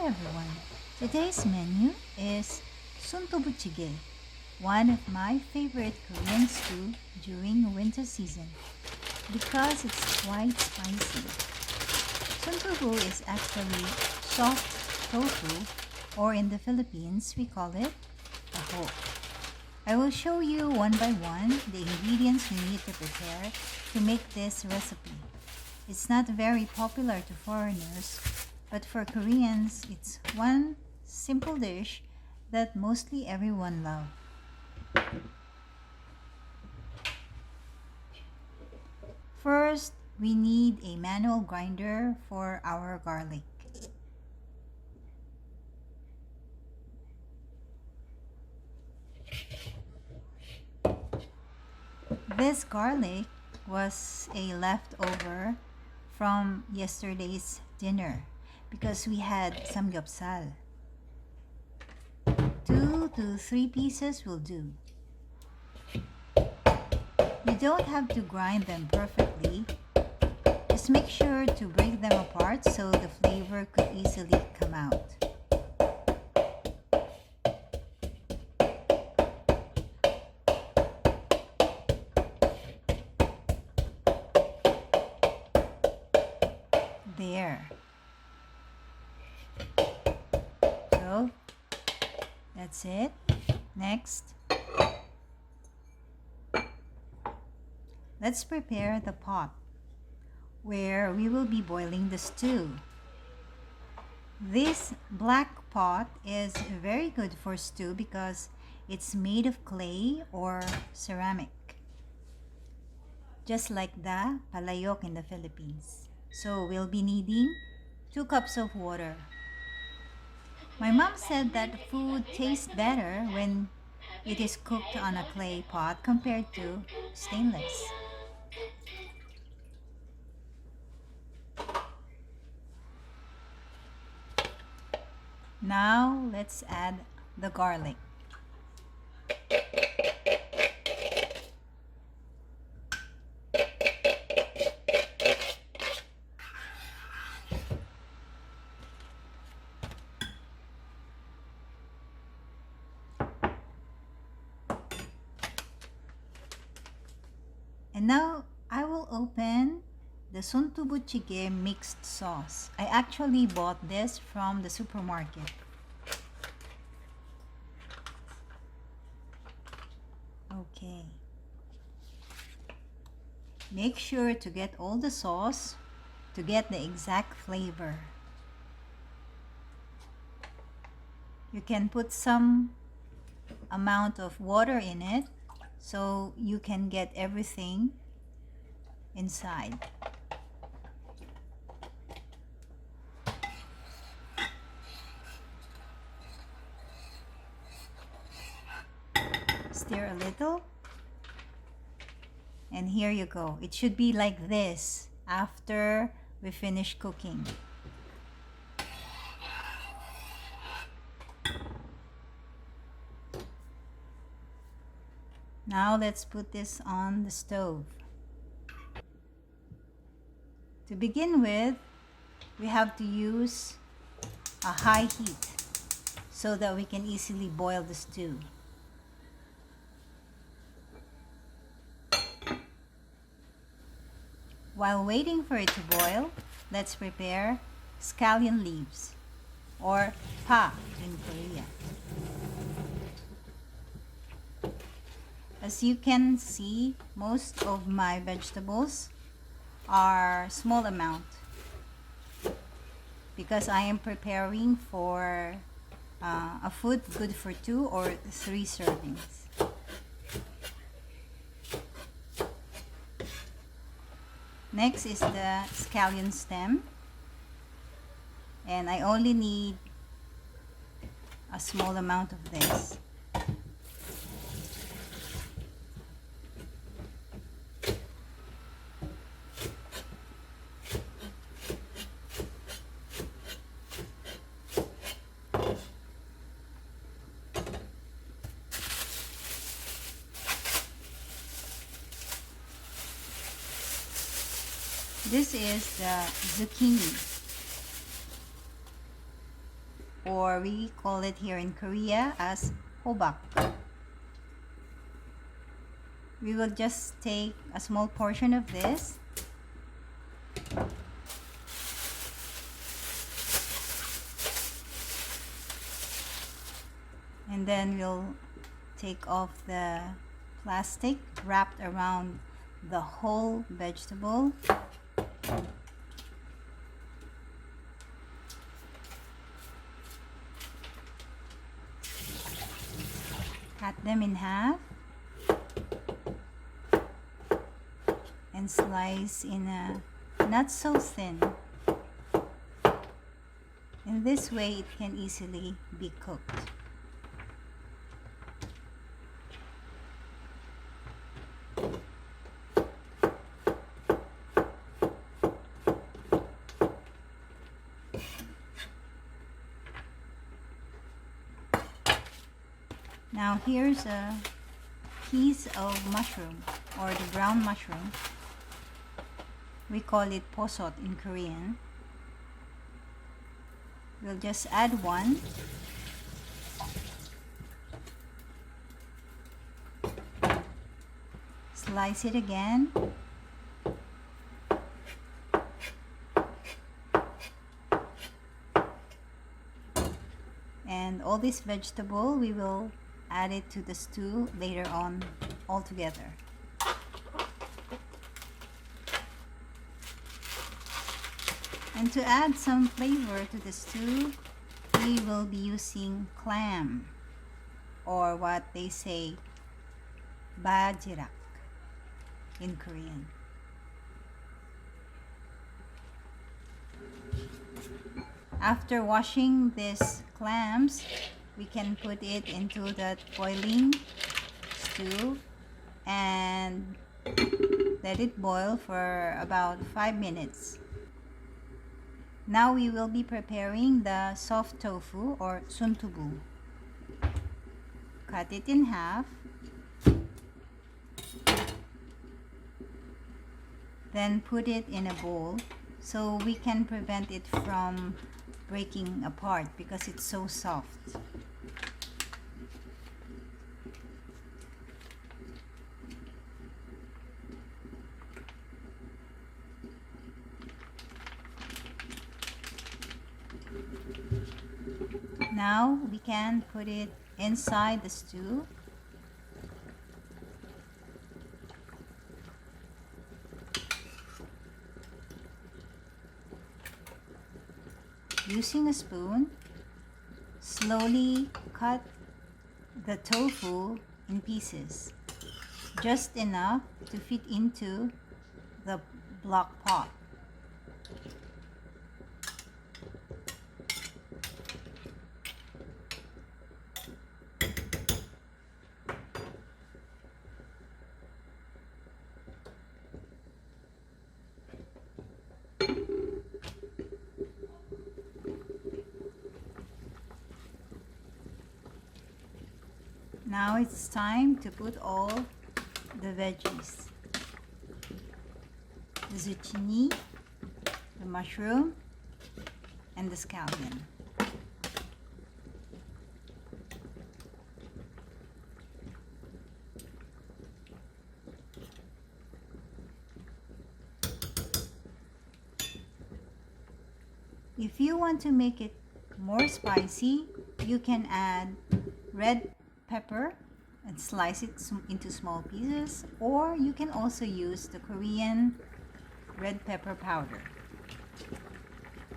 everyone. Today's menu is Chigae, one of my favorite Korean stew during winter season because it's quite spicy. Tofu is actually soft tofu, or in the Philippines we call it taho. I will show you one by one the ingredients we need to prepare to make this recipe. It's not very popular to foreigners, but for Koreans, it's one simple dish that mostly everyone loves. First, we need a manual grinder for our garlic. This garlic was a leftover from yesterday's dinner because we had samgyeopsal. 2 to 3 pieces will do. You don't have to grind them perfectly. Just make sure to break them apart so the flavor could easily come out. There. So, that's it. Next, let's prepare the pot where we will be boiling the stew. This black pot is very good for stew because it's made of clay or ceramic, just like the palayok in the Philippines. So we'll be needing 2 cups of water. My mom said that food tastes better when it is cooked on a clay pot compared to stainless. Now let's add the garlic. And now I will open the Chigae mixed sauce. I actually bought this from the supermarket. Okay. Make sure to get all the sauce to get the exact flavor. You can put some amount of water in it so you can get everything inside. Stir a little, and here you go. It should be like this after we finish cooking. Now let's put this on the stove. To begin with, we have to use a high heat so that we can easily boil the stew. While waiting for it to boil, let's prepare scallion leaves, or pa in Korea. As you can see, most of my vegetables are small amount because I am preparing for a food good for 2 or 3 servings. Next is the scallion stem, and I only need a small amount of this. This is the zucchini. or we call it here in Korea as hobak. We will just take a small portion of this and then we'll take off the plastic wrapped around the whole vegetable. Cut them in half and slice in a not so thin. In this way it can easily be cooked. Now here's a piece of mushroom, or the brown mushroom. We call it posot in Korean. We'll just add one. Slice it again. And all this vegetable, we will add it to the stew later on all together. And to add some flavor to the stew, we will be using clam, or what they say bajirak in Korean. After washing these clams, we can put it into that boiling stew and let it boil for about 5 minutes. Now we will be preparing the soft tofu, or tuboo. Cut it in half. Then put it in a bowl so we can prevent it from breaking apart because it's so soft. Now we can put it inside the stew. Using a spoon, slowly cut the tofu in pieces, just enough to fit into the block pot. Now it's time to put all the veggies. The zucchini, the mushroom, and the scallion. If you want to make it more spicy, you can add red pepper and slice it into small pieces, or you can also use the Korean red pepper powder.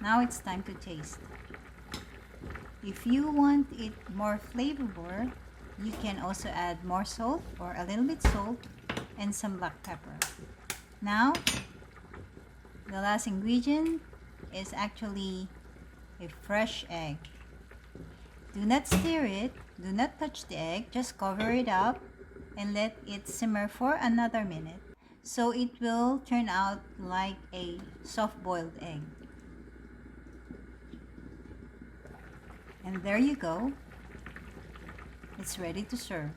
Now it's time to taste. If you want it more flavorful, you can also add more salt, or a little bit salt, and some black pepper. Now the last ingredient is actually a fresh egg. Do not stir it, do not touch the egg, just cover it up and let it simmer for another minute so it will turn out like a soft-boiled egg. And there you go. It's ready to serve.